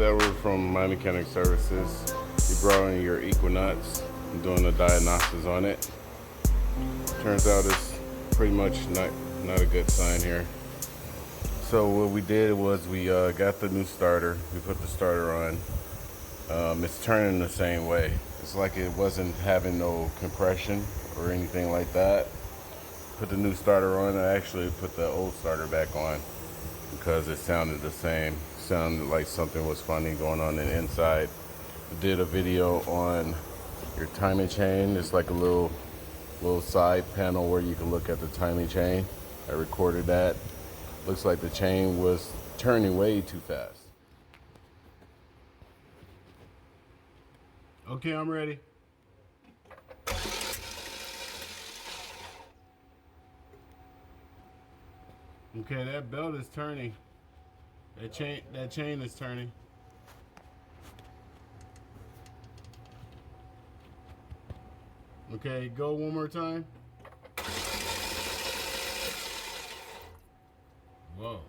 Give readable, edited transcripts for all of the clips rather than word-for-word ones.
Edward from My Mechanic Services. You brought in your equinox. I'm doing a diagnosis on it. Turns out it's pretty much not a good sign here. So what we did was we got the new starter. We put the starter on. It's turning the same way. It's like it wasn't having no compression or anything like that. Put the new starter on. I actually put the old starter back on because it sounded the same. Sounded like something was funny going on the inside. I did a video on your timing chain. It's like a little side panel where you can look at the timing chain. I recorded that. Looks like the chain was turning way too fast. Okay, I'm ready. Okay, that belt is turning. That chain is turning. Okay, go one more time. Whoa.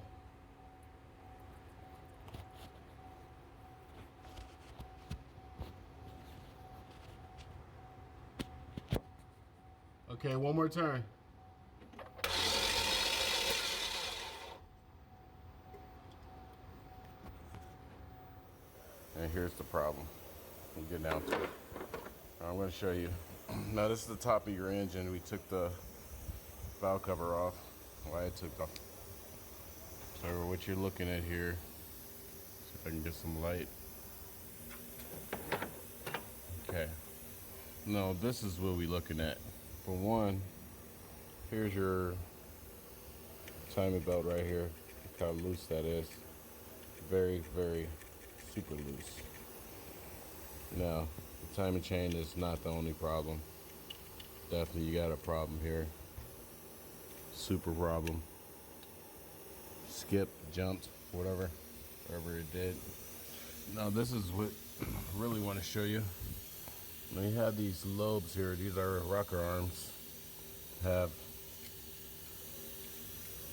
Okay, one more turn. And here's the problem. We'll get down to it. I'm going to show you. Now this is the top of your engine. We took the valve cover off. Why I took off. So what you're looking at here, see if I can get some light. Okay. No, this is what we're looking at. For one, here's your timing belt right here. Look how loose that is. Very, very super loose. Now, the timing chain is not the only problem. Definitely you got a problem here. Super problem. Skipped, jumped, whatever it did. Now this is what I really want to show you. Now you have these lobes here. These are rocker arms. Have,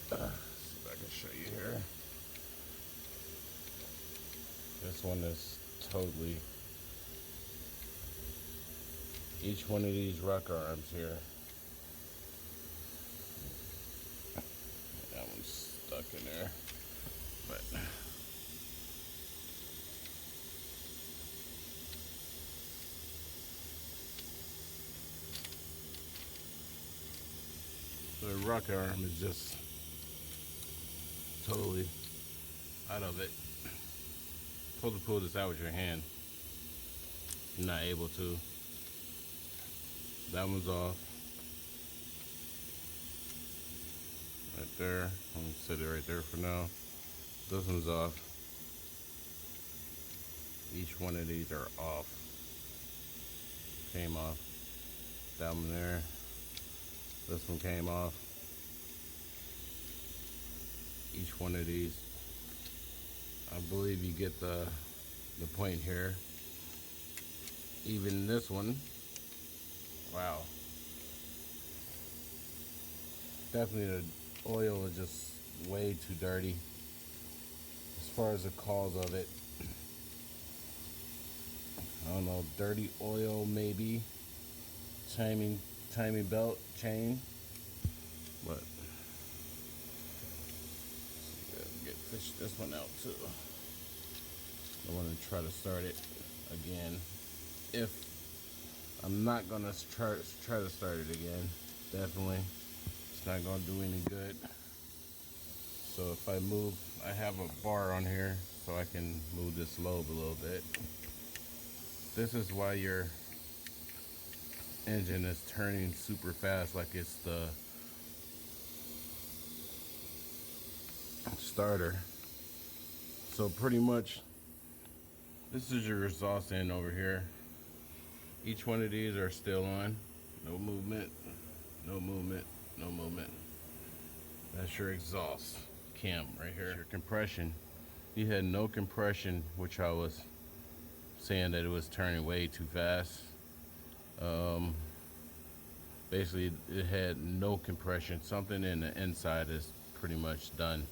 see if I can show you here. This one is totally, each one of these rocker arms here. That one's stuck in there, but the rocker arm is just totally out of it. Supposed to pull this out with your hand. You're not able to. That one's off. Right there. I'm gonna set it right there for now. This one's off. Each one of these are off. Came off. That one there. This one came off. Each one of these. I believe you get the point here. Even this one. Wow. Definitely the oil is just way too dirty. As far as the cause of it, I don't know, dirty oil maybe. Timing belt chain. But fish this one out too. I want to try to start it again. If I'm not gonna try to start it again, definitely it's not gonna do any good. So if I move, I have a bar on here so I can move this lobe a little bit. This is why your engine is turning super fast, like it's the starter. So pretty much this is your exhaust end over here. Each one of these are still on. No movement, no movement, no movement. That's your exhaust cam right here. Your compression. You had no compression, which I was saying that it was turning way too fast. Basically it had no compression. Something in the inside is pretty much done.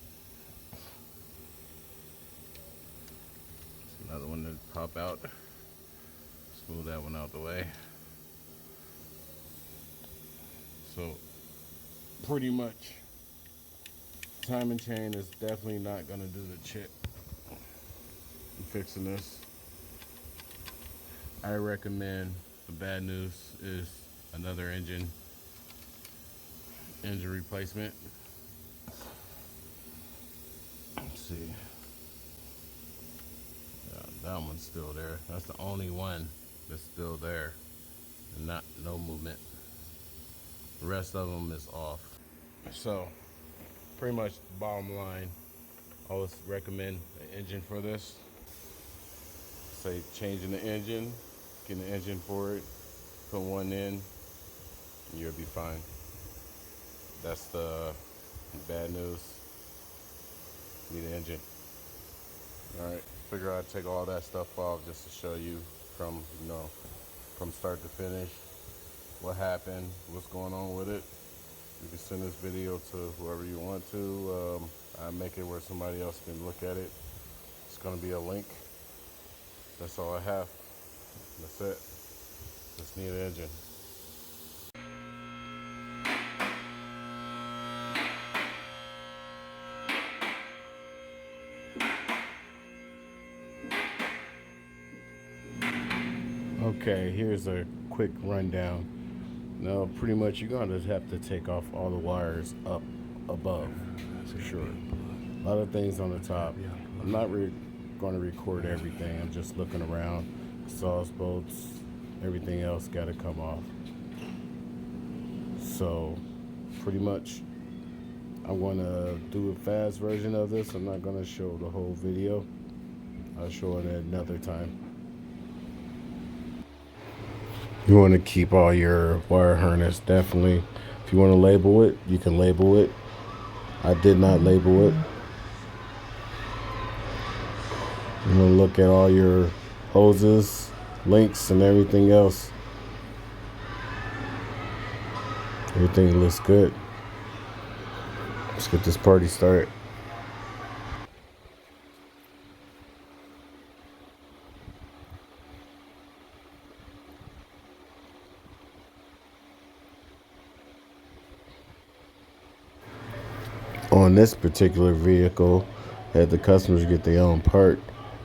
Another one to pop out. Smooth that one out the way. So pretty much timing chain is definitely not gonna do the trick in fixing this. I recommend the bad news is another engine replacement. Let's see. That one's still there. That's the only one that's still there and no movement. The rest of them is off. So pretty much bottom line, I always recommend an engine for this. Say changing the engine, getting the engine for it, put one in, and you'll be fine. That's the bad news. Need an engine. Alright, figure I'd take all that stuff off just to show you from start to finish what happened, what's going on with it. You can send this video to whoever you want to. I make it where somebody else can look at it. It's gonna be a link. That's all I have. That's it. Just need an engine. Okay, here's a quick rundown. Now, pretty much you're gonna have to take off all the wires up above, for sure. A lot of things on the top. I'm not going to record everything. I'm just looking around. Exhaust bolts, everything else got to come off. So, pretty much, I'm going to do a fast version of this. I'm not going to show the whole video. I'll show it at another time. You want to keep all your wire harness, definitely. If you want to label it, you can label it. I did not label it. You want to look at all your hoses, links, and everything else. Everything looks good. Let's get this party started. On this particular vehicle, had the customers get their own part.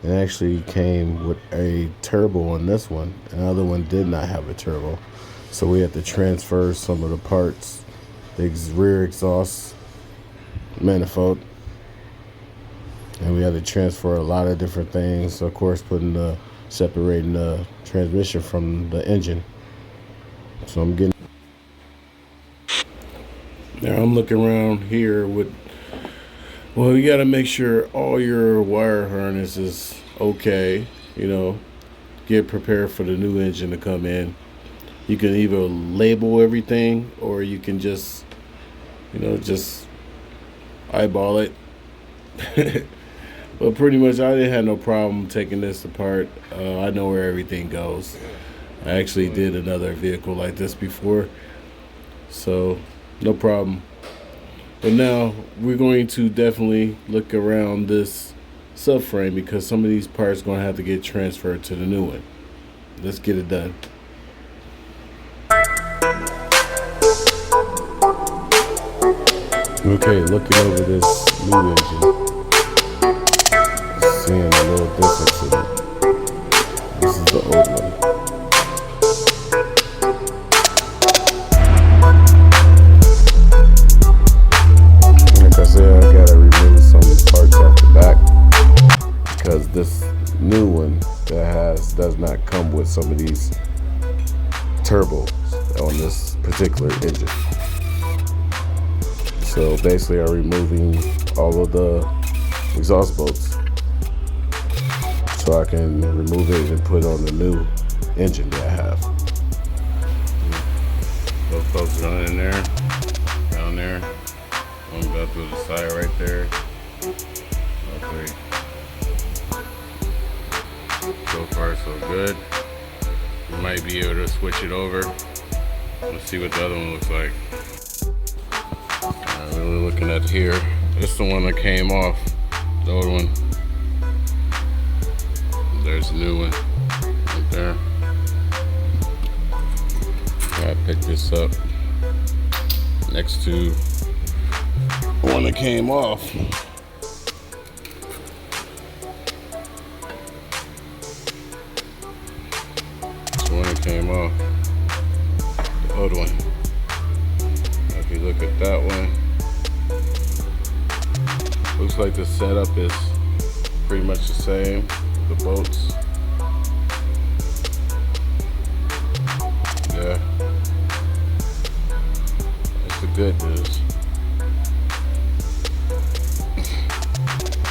It actually came with a turbo on this one. Another one did not have a turbo. So we had to transfer some of the parts. The rear exhaust manifold. And we had to transfer a lot of different things. So of course, separating the transmission from the engine. So I'm getting... Now I'm looking around here with, well, you got to make sure all your wire harness is okay, get prepared for the new engine to come in. You can either label everything or you can just, just eyeball it. But pretty much I didn't have no problem taking this apart. I know where everything goes. I actually did another vehicle like this before, so no problem. But now we're going to definitely look around this subframe because some of these parts are going to have to get transferred to the new one. Let's get it done. Okay, looking over this new engine, seeing a little difference in it. This is the old one. I gotta remove some parts off the back because this new one does not come with some of these turbos on this particular engine. So basically I'm removing all of the exhaust bolts so I can remove it and put on the new engine that I have. Both bolts are in there, down there. One go through the side right there. Okay. So far so good. You might be able to switch it over. Let's see what the other one looks like. We're looking at here. This is the one that came off. The old one. There's a new one right there. I picked this up next to the one that came off. It's the one that came off, the old one. If you look at that one, looks like the setup is pretty much the same. The bolts, yeah, that's the good news.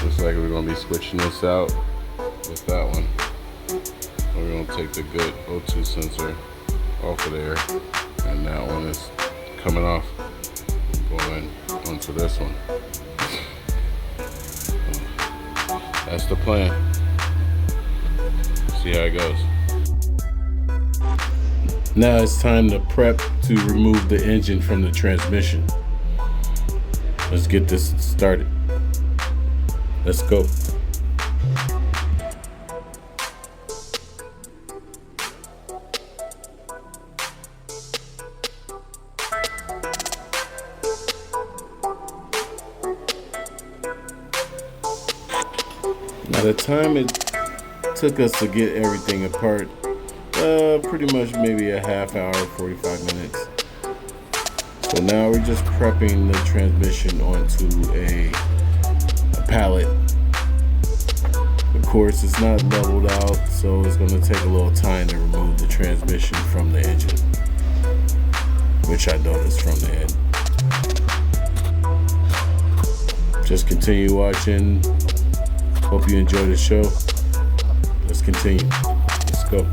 Looks like we're gonna be switching this out with that one. We're gonna take the good O2 sensor off of there, and that one is coming off, going onto this one. That's the plan. See how it goes. Now it's time to prep to remove the engine from the transmission. Let's get this started. Let's go. By the time it took us to get everything apart, pretty much maybe a half hour, 45 minutes. So now we're just prepping the transmission onto a pallet. Of course, it's not leveled out, so it's going to take a little time to remove the transmission from the engine, which I noticed from the end. Just continue watching. Hope you enjoy the show. Let's continue. Let's go.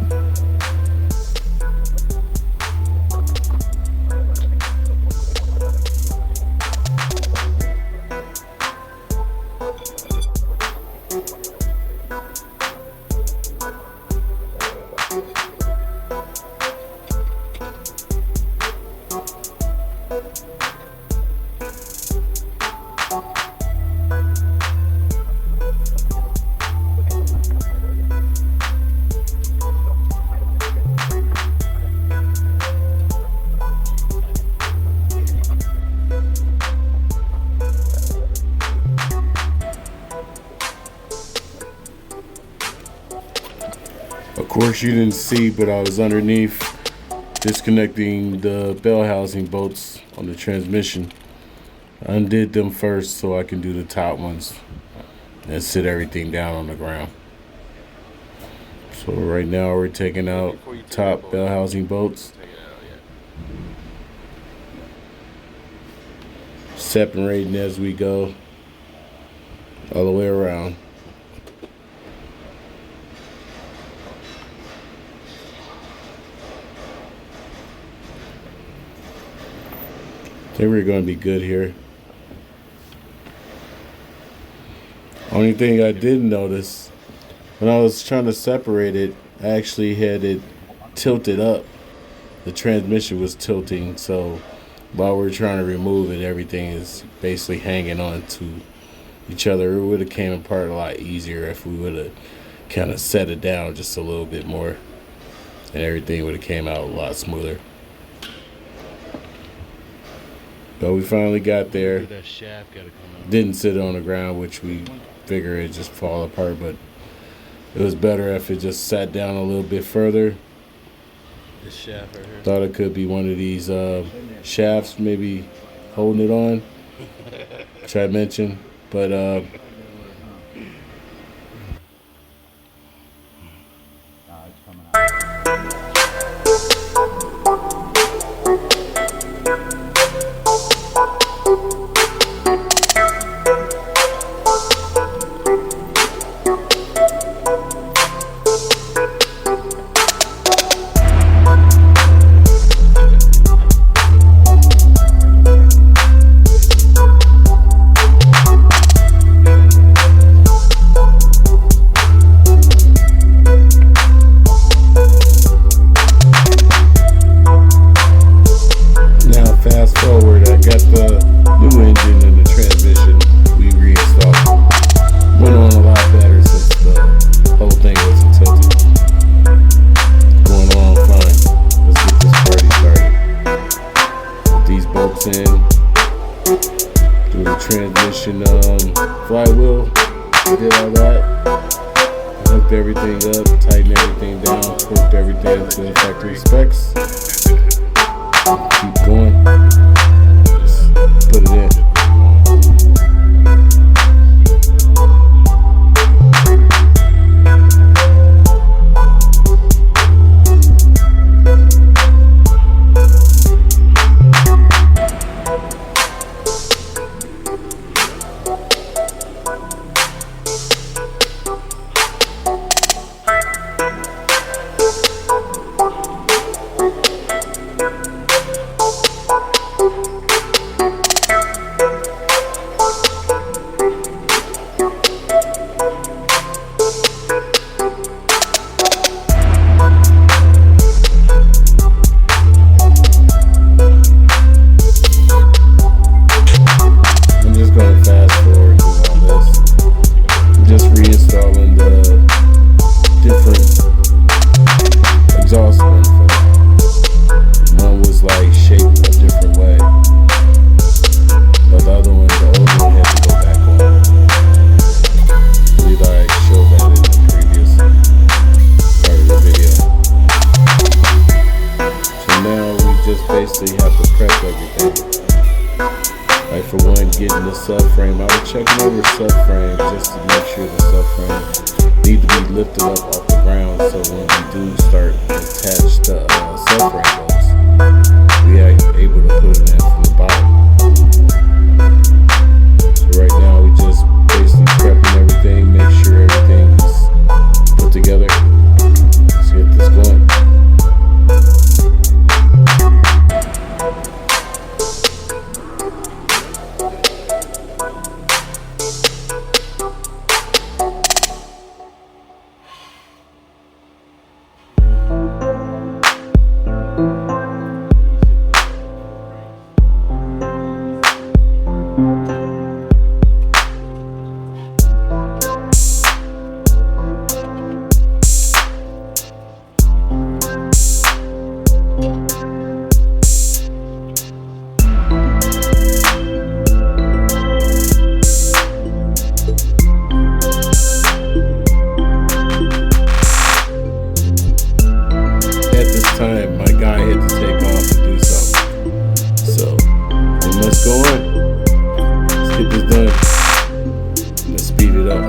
Of course you didn't see, but I was underneath disconnecting the bell housing bolts on the transmission. I undid them first so I can do the top ones and sit everything down on the ground. So right now we're taking out top bell housing bolts, separating as we go all the way around. I think we're going to be good here. Only thing I did notice, when I was trying to separate it, I actually had it tilted up. The transmission was tilting, so while we're trying to remove it, everything is basically hanging on to each other. It would have came apart a lot easier if we would have kind of set it down just a little bit more, and everything would have came out a lot smoother. But we finally got there. Didn't sit on the ground, which we figured it'd just fall apart, but it was better if it just sat down a little bit further. This shaft right here. Thought it could be one of these shafts maybe holding it on, which I mentioned, but it's coming out. Fast forward, I got the new engine and the transmission we reinstalled. Went on a lot better since the whole thing was sparks in, do the transmission flywheel, did all that, hooked everything up, tightened everything down, torqued everything to the factory specs. Keep going, just put it in. Basically have to prep everything. Like for one, getting the subframe. I was checking over subframe just to make sure the subframe need to be lifted up off the ground, so when we do start attach the subframe bolts, we are able to put it in from the bottom. So right now we just basically prepping everything, make sure everything is put together. Let's get this going. Time, my guy had to take off and do something, so we must go on. Let's get this done. Let's speed it up.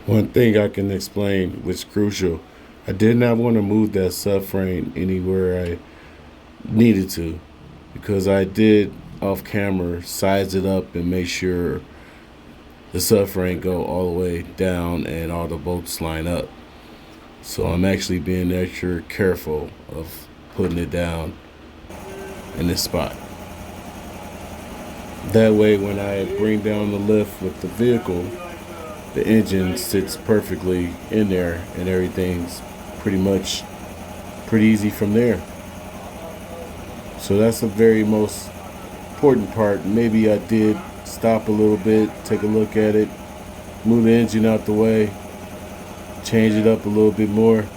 One thing I can explain, which is crucial, I did not want to move that subframe anywhere I needed to, because I did off camera size it up and make sure the subframe go all the way down and all the bolts line up. So I'm actually being extra careful of putting it down in this spot. That way when I bring down the lift with the vehicle, the engine sits perfectly in there and everything's pretty easy from there. So that's the very most important part. Maybe I did stop a little bit, take a look at it, move the engine out the way, change it up a little bit more.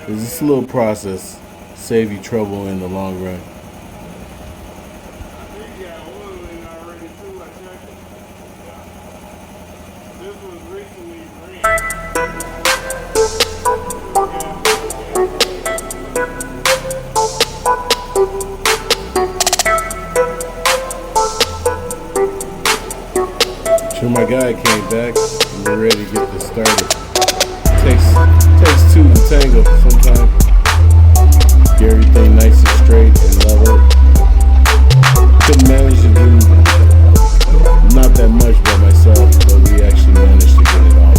It's just a little process, save you trouble in the long run. This was recently So my guy came back and we're ready to get this started. Takes two to tango sometimes. Get everything nice and straight and level. Couldn't manage to do not that much by myself, but we actually managed to get it all in.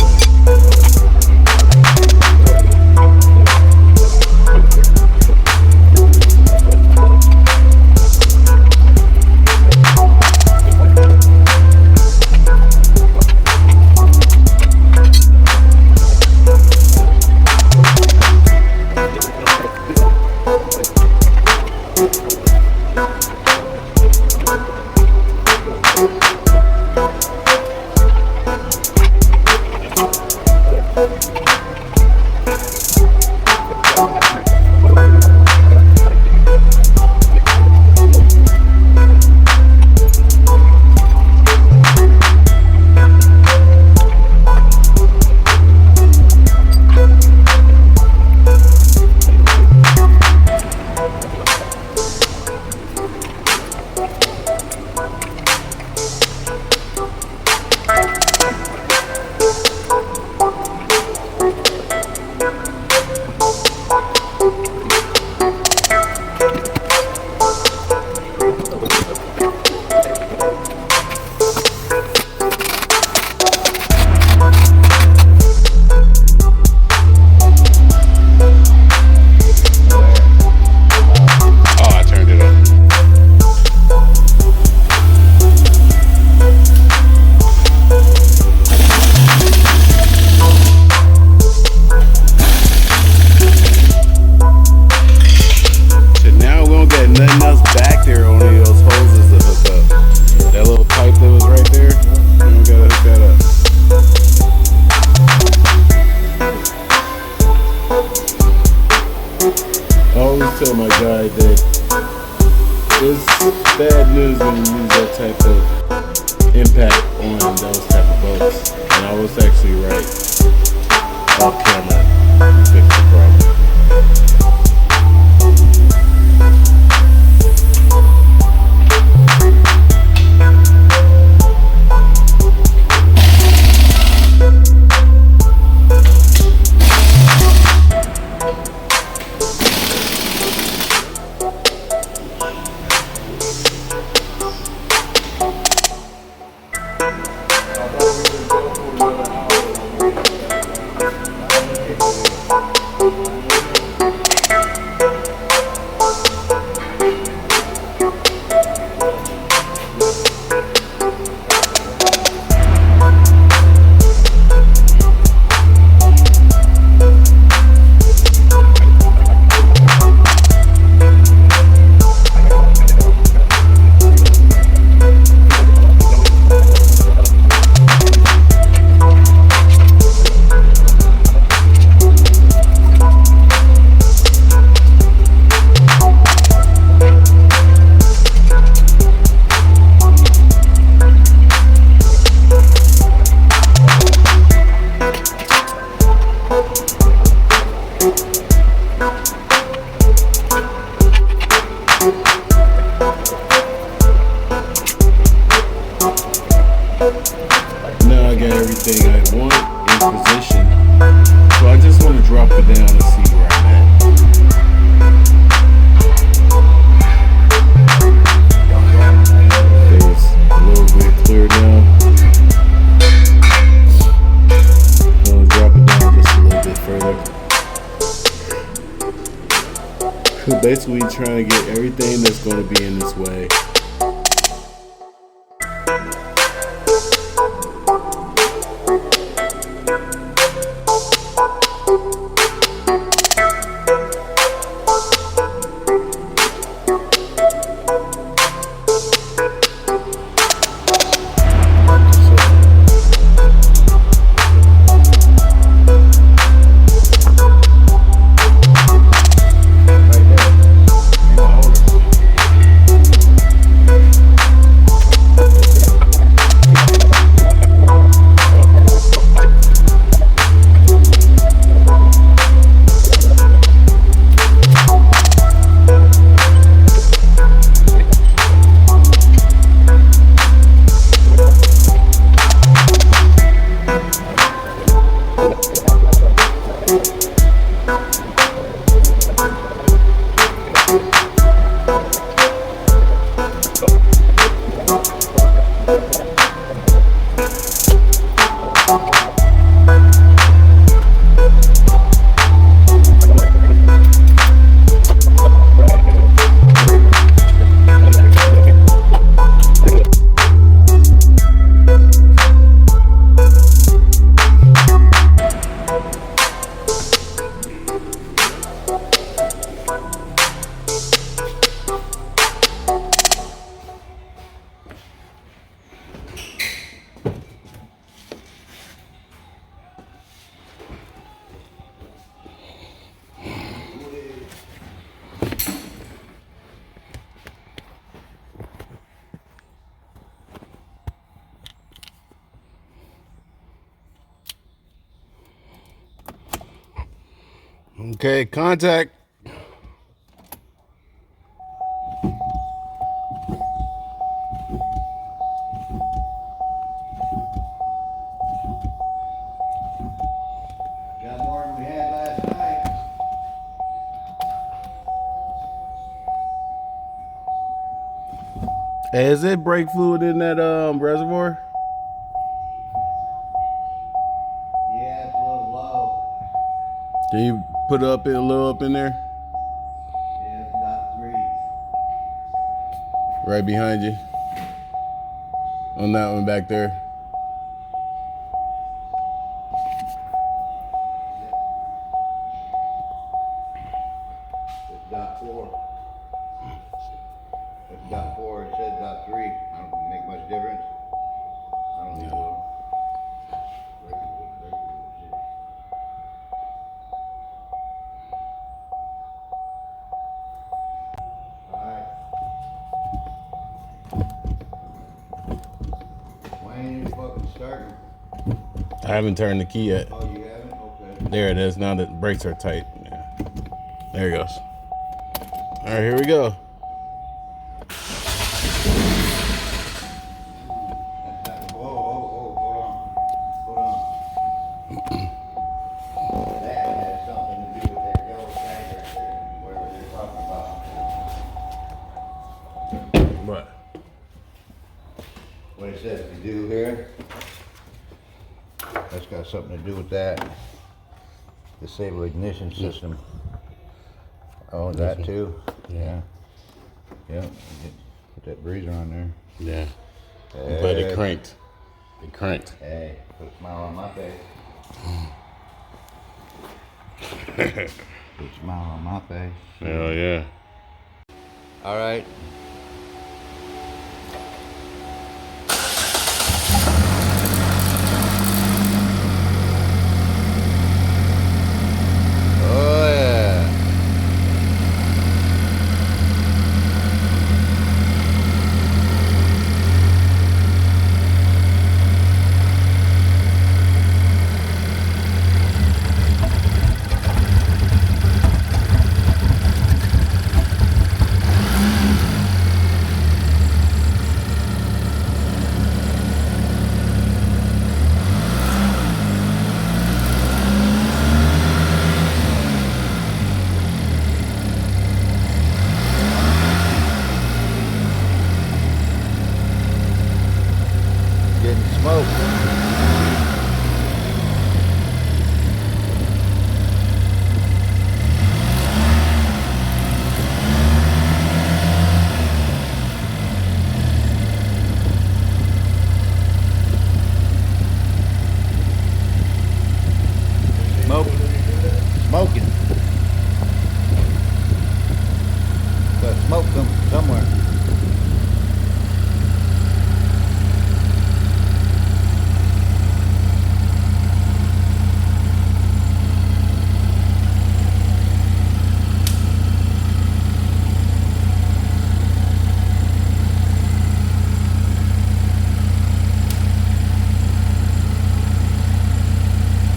Nothing else back there, only those hoses to hook up. That little pipe that was right there, we gotta hook that up. I always tell my guy that it's bad news when you use that type of impact on those type of boats. And I was actually right. Off camera, I fixed the problem. Now I got everything I want in position, so I just want to drop it down and see where I'm at. There's a little bit clear now. I'm going to drop it down just a little bit further. So basically trying to get everything that's going to be in this way. Okay, contact. Got more than we had last night. Hey, is it brake fluid in that reservoir? Yeah, it's a little low. Can you put it up a little up in there? Yeah, it's about 3. Right behind you. On that one back there. It's dot 4. It's dot 4. It says dot 3. I don't make much difference. I don't think it will. Alright. Why ain't it fucking starting? I haven't turned the key yet. Oh, you haven't? Okay. There it is. Now the brakes are tight. Yeah. There it goes. All right, here we go. Whoa, hold on. That has something to do with that yellow tag right there, whatever they're talking about. What? What it says to do here, that's got something to do with that. Disable ignition system. Oh, that too? Yeah. Yeah, put that breather on there. Yeah. But it cranked. It cranked. Hey, put a smile on my face. Put a smile on my face. Hell yeah. All right. Oh yeah. Getting smoke. Smoke. Smoking. Got smoke somewhere.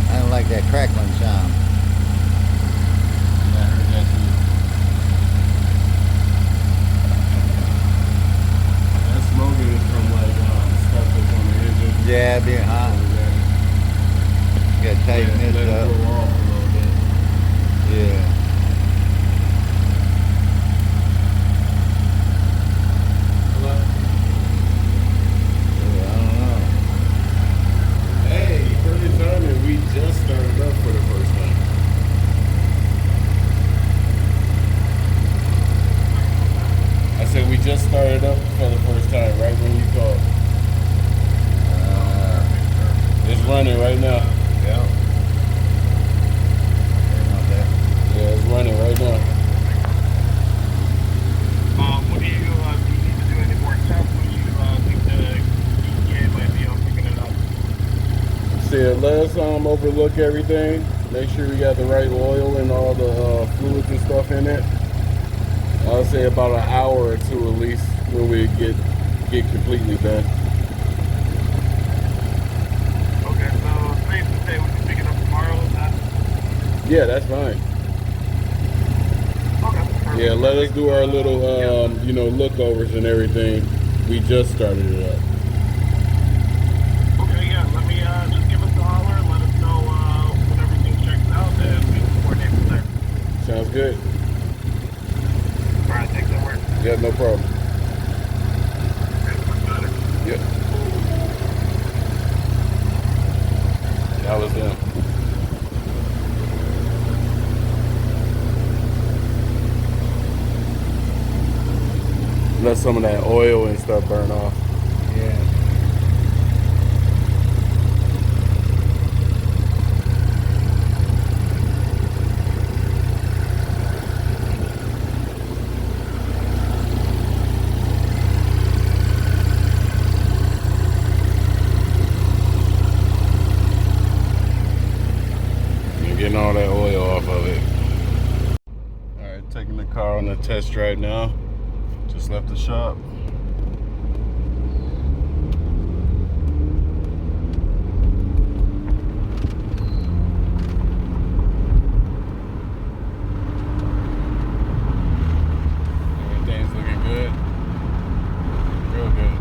I don't like that crackling sound. I heard that too. That smoking is from like stuff that's on the engine. Yeah, it'd be hot. You gotta tighten Let this it up. go off a little bit. Yeah. Hello? Yeah, I don't know. Hey, for the timing, we just started up for the first time. I said we just started up for the first time, right when you called. It's running right now. Yeah. Yeah, it's running right now. What do you need to do any more tests when you think the EPA might be picking it up? Said let us overlook everything. Make sure we got the right oil and all the fluids and stuff in it. I'll say about an hour or two at least when we get completely done. Okay, so safe to say we can pick it up tomorrow, is that? Yeah, that's fine. Yeah, let us do our little, lookovers and everything. We just started it up. Okay, yeah, let me just give us a holler and let us know when everything checks out, and we can coordinate from there. Sounds good. All right, thanks, Edward. Yeah, no problem. Okay, talk to you later. Yep. That was them. Let some of that oil and stuff burn off. Yeah. And getting all that oil off of it. Alright, taking the car on a test drive now. Just left the shop. Everything's looking good. Real good.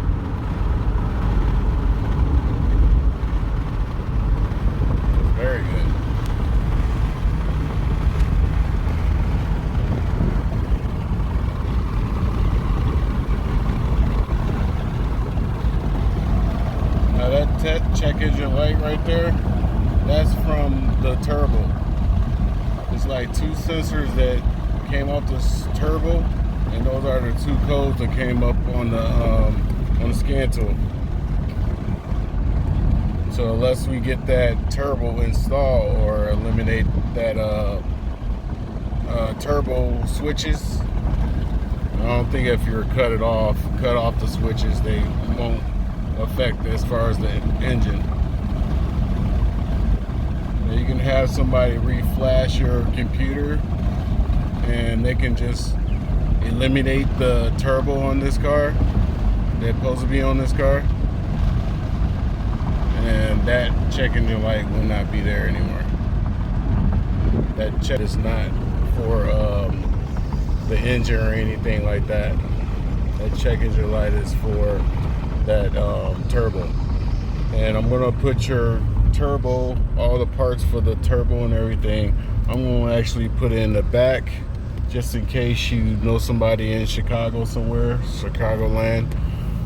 It's very good. Now that check engine light right there, that's from the turbo. It's like two sensors that came off this turbo, and those are the two codes that came up on the scan tool. So unless we get that turbo installed or eliminate that turbo switches, I don't think if you're cut off the switches, they won't affect as far as the engine. Now you can have somebody reflash your computer and they can just eliminate the turbo on this car that's supposed to be on this car, and that check engine light will not be there anymore. That check is not for the engine or anything like that. That check engine light is for that turbo. And I'm gonna put your turbo, all the parts for the turbo and everything, I'm gonna actually put it in the back, just in case you know somebody in Chicago somewhere, Chicagoland,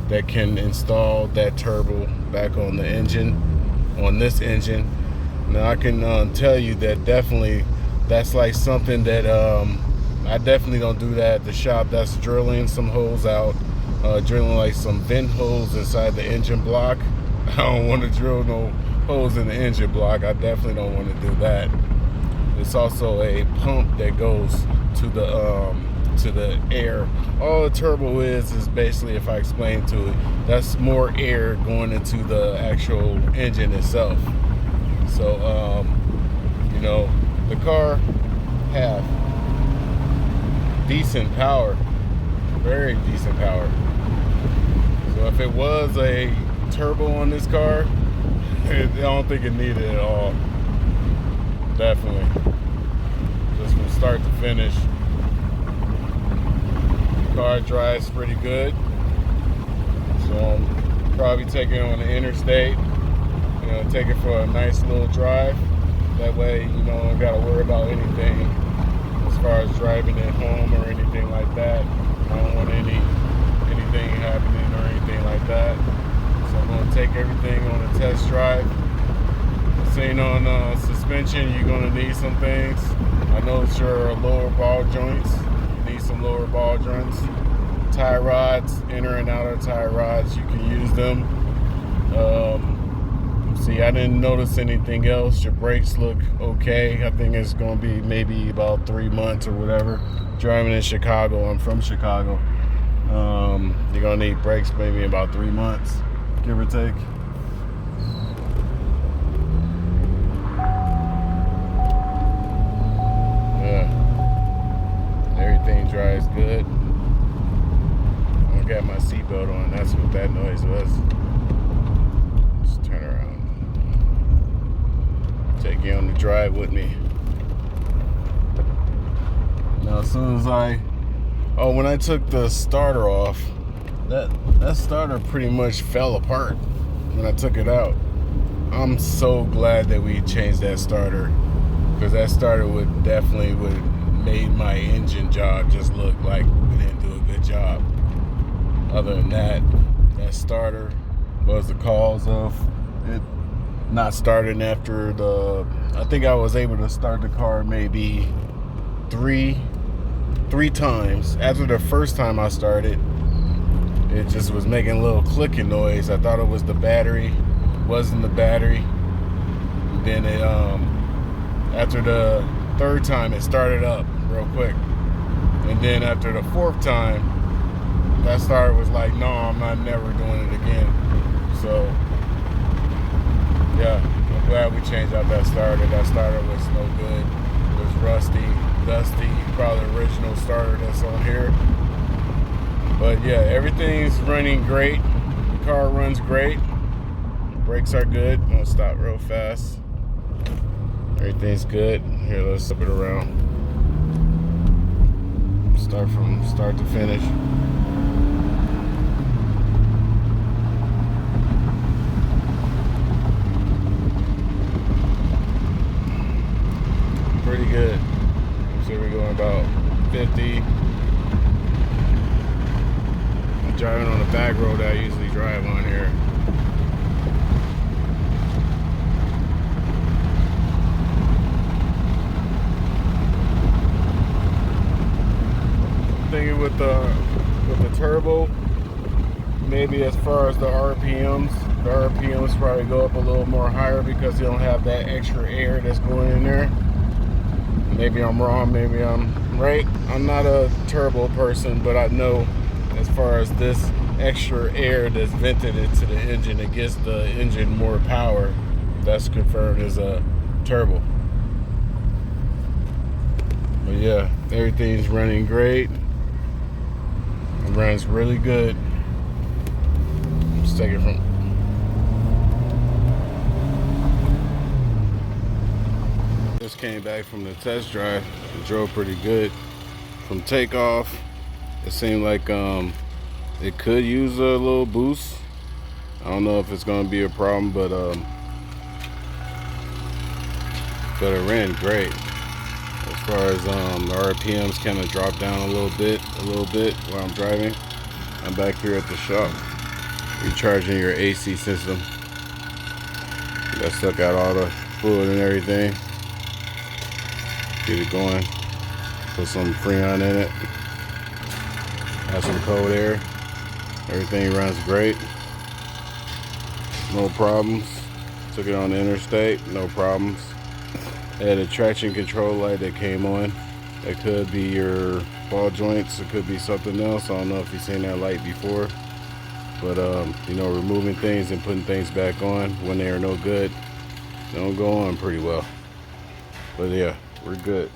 that can install that turbo back on the engine, on this engine. Now I can tell you that definitely that's like something that I definitely don't do that at the shop. That's drilling some holes out, drilling like some vent holes inside the engine block. I don't want to drill no holes in the engine block. I definitely don't want to do that. It's also a pump that goes to the air. All the turbo is basically, if I explain to it, that's more air going into the actual engine itself. So the car have decent power, very decent power. So if it was a turbo on this car, I don't think it needed it at all. Definitely. Just from start to finish. The car drives pretty good. So I'm probably taking it on the interstate. Take it for a nice little drive. That way, I don't gotta worry about anything as far as driving it home or anything like that. I don't want anything happening or anything like that. So I'm gonna take everything on a test drive. Saying on suspension, you're gonna need some things. I know it's your lower ball joints. You need some lower ball joints. Tie rods, inner and outer tie rods, you can use them. See, I didn't notice anything else. Your brakes look okay. I think it's gonna be maybe about 3 months or whatever. Driving in Chicago, I'm from Chicago. You're gonna need brakes maybe about 3 months, give or take. Everything drives good. I got my seatbelt on. That's what that noise was. Just turn around. Take you on the drive with me. Now, as soon as I Oh, when I took the starter off, that starter pretty much fell apart when I took it out. I'm so glad that we changed that starter, because that starter would made my engine job just look like we didn't do a good job. Other than that, that starter was the cause of it not starting after I think I was able to start the car maybe three times. After the first time I started, it just was making a little clicking noise. I thought it was the battery. Wasn't the battery. And then it after the third time it started up real quick. And then after the fourth time, that starter was like, no, I'm not never doing it again. So yeah, I'm glad we changed out that starter. That starter was no good. It was rusty, dusty, probably the original starter that's on here. But yeah, everything's running great. The car runs great. Brakes are good. I'm gonna stop real fast. Everything's good. Here, let's flip it around. Start from start to finish. Pretty good. So we're going about 50. I'm driving on the back road that I usually drive on here. I'm thinking with the turbo, maybe as far as the RPMs probably go up a little more higher because you don't have that extra air that's going in there. Maybe I'm wrong, maybe I'm right. I'm not a turbo person, but I know as far as this extra air that's vented into the engine, it gives the engine more power. That's confirmed as a turbo. But yeah, everything's running great. It runs really good. Let's take it from. Just came back from the test drive. It drove pretty good. From takeoff, it seemed like it could use a little boost. I don't know if it's gonna be a problem, but it ran great. As far as the RPMs kind of dropped down a little bit while I'm driving. I'm back here at the shop recharging your AC system. I suck out all the fluid and everything. Get it going. Put some Freon in it. Have some cold air. Everything runs great. No problems. Took it on the interstate. No problems. It had a traction control light that came on. It could be your ball joints. It could be something else. I don't know if you've seen that light before. But you know, removing things and putting things back on when they are no good, they don't go on pretty well. But yeah, we're good.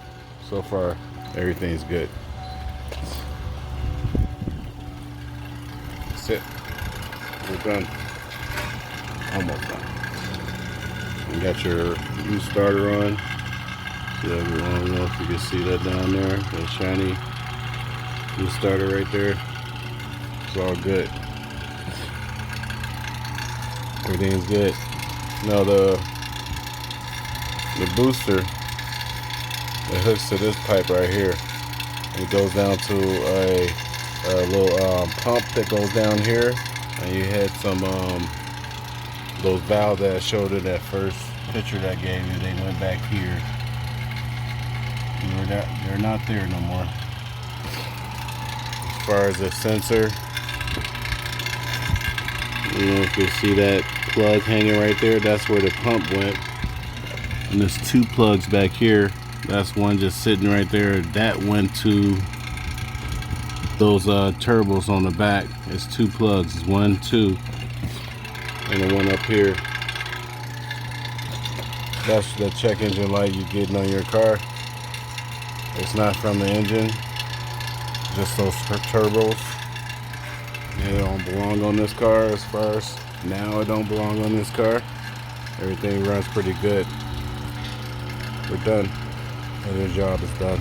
So far, everything's good. That's it. We're done. Almost done. You got your new starter on. See, I don't know if you can see that down there. That shiny new starter right there. It's all good. Everything's good. Now the booster, it hooks to this pipe right here. And it goes down to a little pump that goes down here. And you had some those valves that I showed in that first picture that I gave you. They went back here. They're not there no more. As far as the sensor, you know, if you see that plug hanging right there, that's where the pump went. And there's two plugs back here. That's one just sitting right there. That went to those turbos on the back. It's two plugs. It's 1, 2, and the one up here. That's the check engine light you're getting on your car. It's not from the engine, just those turbos. It don't belong on this car. As far as now, it don't belong on this car. Everything runs pretty good. We're done. And the job is done.